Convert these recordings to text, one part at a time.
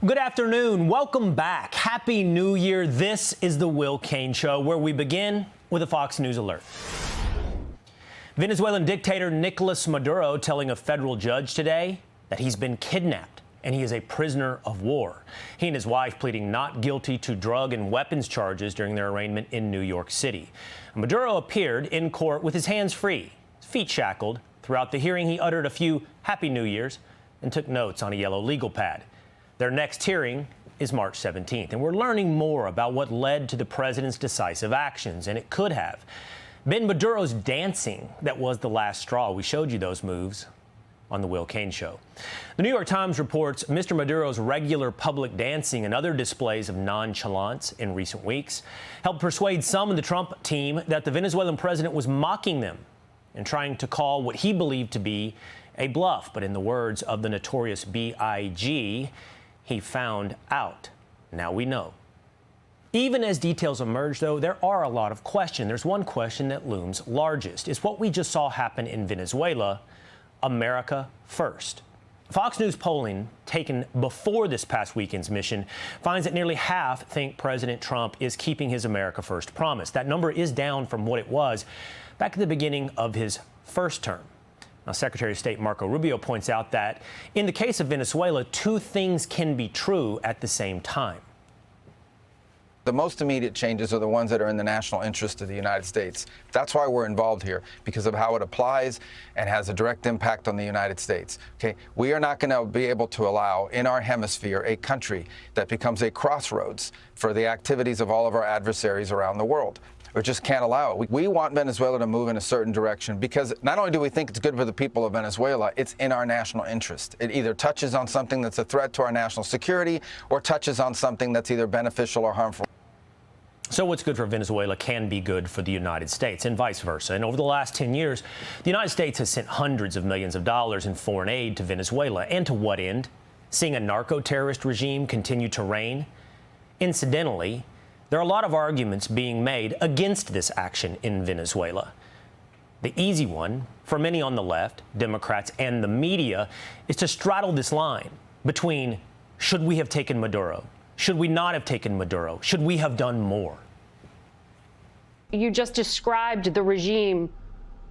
Good afternoon. Welcome back. Happy New Year. This is the Will Cain Show, where we begin with a Fox News alert. Venezuelan dictator Nicolas Maduro telling a federal judge today that he's been kidnapped and he is a prisoner of war. He and his wife pleading not guilty to drug and weapons charges during their arraignment in New York City. Maduro appeared in court with his hands free, feet shackled. Throughout the hearing, he uttered a few Happy New Years and took notes on a yellow legal pad. Their next hearing is March 17th, and we're learning more about what led to the president's decisive actions, and it could have been Maduro's dancing that was the last straw. We showed you those moves on the Will Cain Show. The New York Times reports Mr. Maduro's regular public dancing and other displays of nonchalance in recent weeks helped persuade some in the Trump team that the Venezuelan president was mocking them and trying to call what he believed to be a bluff. But in the words of the notorious B.I.G., he found out. Now we know. Even as details emerge, though, there are a lot of questions. There's one question that looms largest. Is what we just saw happen in Venezuela America first? Fox News polling taken before this past weekend's mission finds that nearly half think President Trump is keeping his America first promise. That number is down from what it was back at the beginning of his first term. Now, Secretary of State Marco Rubio points out that in the case of Venezuela, two things can be true at the same time. The most immediate changes are the ones that are in the national interest of the United States. That's why we're involved here, because of how it applies and has a direct impact on the United States. Okay, we are not going to be able to allow in our hemisphere a country that becomes a crossroads for the activities of all of our adversaries around the world. We just can't allow it. We want Venezuela to move in a certain direction because not only do we think it's good for the people of Venezuela, it's in our national interest. It either touches on something that's a threat to our national security or touches on something that's either beneficial or harmful. So what's good for Venezuela can be good for the United States and vice versa. And over the last 10 years, the United States has sent hundreds of millions of dollars in foreign aid to Venezuela. And to what end? Seeing a narco-terrorist regime continue to reign? Incidentally, there are a lot of arguments being made against this action in Venezuela. The easy one, for many on the left, Democrats, and the media, is to straddle this line between should we have taken Maduro? Should we not have taken Maduro? Should we have done more? You just described the regime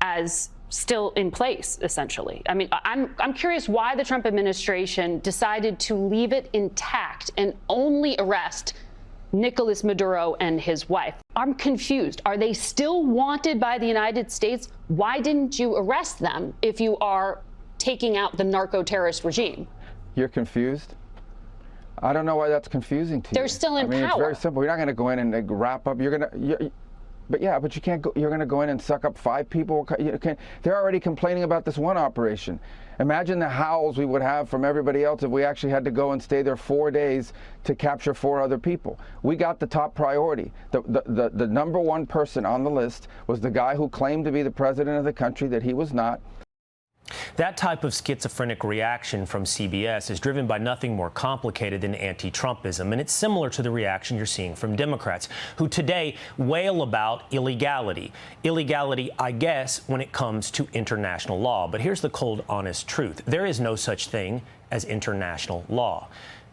as still in place, essentially. I mean, I'm curious why the Trump administration decided to leave it intact and only arrest Nicolas Maduro and his wife. I'm confused. Are they still wanted by the United States? Why didn't you arrest them if you are taking out the narco-terrorist regime? You're confused? I don't know why that's confusing to you. They're still in power. It's very simple. You're not going to go in and wrap up. But you can't go. You're going to go in and suck up 5 people. They're already complaining about this one operation. Imagine the howls we would have from everybody else if we actually had to go and stay there 4 days to capture 4 other people. We got the top priority. The number one person on the list was the guy who claimed to be the president of the country that he was not. That type of schizophrenic reaction from CBS is driven by nothing more complicated than anti-Trumpism, and it's similar to the reaction you're seeing from Democrats, who today wail about illegality. Illegality, I guess, when it comes to international law. But here's the cold, honest truth. There is no such thing as international law.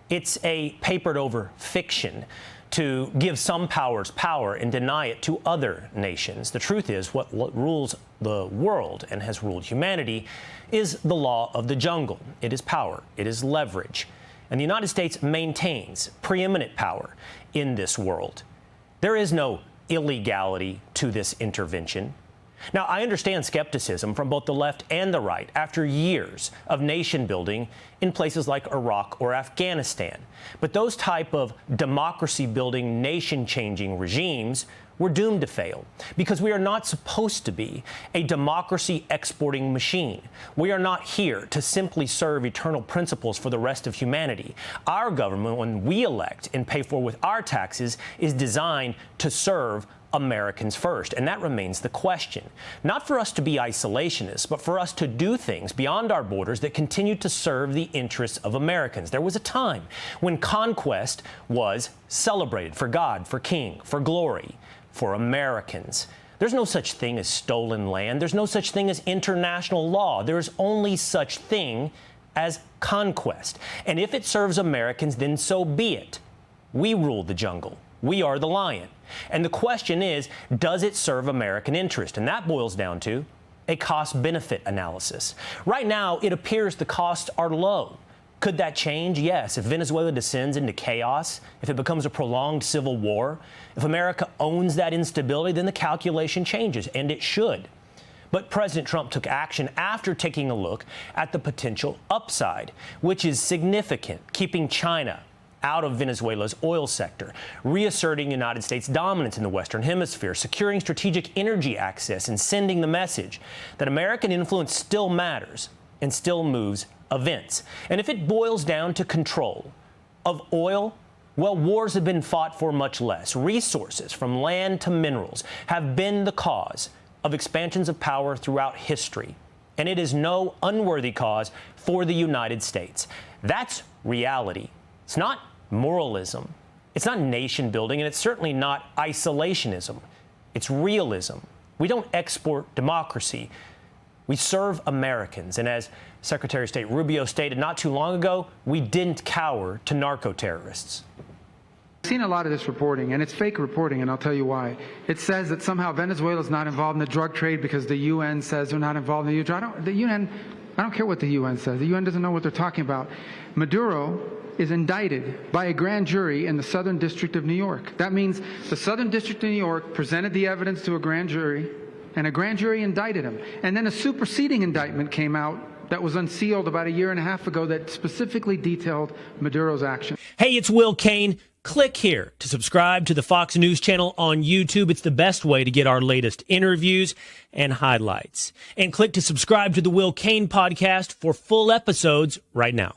It's a papered-over fiction to give some powers power and deny it to other nations. The truth is, what rules the world and has ruled humanity is the law of the jungle. It is power. It is leverage. And the United States maintains preeminent power in this world. There is no illegality to this intervention. Now, I understand skepticism from both the left and the right after years of nation building in places like Iraq or Afghanistan. But those type of democracy-building, nation-changing regimes were doomed to fail because we are not supposed to be a democracy-exporting machine. We are not here to simply serve eternal principles for the rest of humanity. Our government, when we elect and pay for with our taxes, is designed to serve Americans first, and that remains the question. Not for us to be isolationists, but for us to do things beyond our borders that continue to serve the interests of Americans. There was a time when conquest was celebrated for God, for King, for glory, for Americans. There's no such thing as stolen land. There's no such thing as international law. There's only such thing as conquest. And if it serves Americans, then so be it. We rule the jungle. We are the lion. And the question is, does it serve American interest? And that boils down to a cost-benefit analysis. Right now, it appears the costs are low. Could that change? Yes. If Venezuela descends into chaos, if it becomes a prolonged civil war, if America owns that instability, then the calculation changes, and it should. But President Trump took action after taking a look at the potential upside, which is significant, keeping China out of Venezuela's oil sector, reasserting United States dominance in the Western Hemisphere, securing strategic energy access, and sending the message that American influence still matters and still moves events. And if it boils down to control of oil, well, wars have been fought for much less. Resources, from land to minerals, have been the cause of expansions of power throughout history. And it is no unworthy cause for the United States. That's reality. It's not moralism. It's not nation building, and it's certainly not isolationism. It's realism. We don't export democracy. We serve Americans. And as Secretary of State Rubio stated not too long ago, we didn't cower to narco-terrorists. I've seen a lot of this reporting, and it's fake reporting, and I'll tell you why. It says that somehow Venezuela is not involved in the drug trade because the UN says they're not involved in the drug trade. I don't care what the UN says. The UN doesn't know what they're talking about. Maduro is indicted by a grand jury in the Southern District of New York. That means the Southern District of New York presented the evidence to a grand jury, and a grand jury indicted him. And then a superseding indictment came out that was unsealed about a year and a half ago that specifically detailed Maduro's actions. Hey, it's Will Cain. Click here to subscribe to the Fox News channel on YouTube. It's the best way to get our latest interviews and highlights. And click to subscribe to the Will Cain podcast for full episodes right now.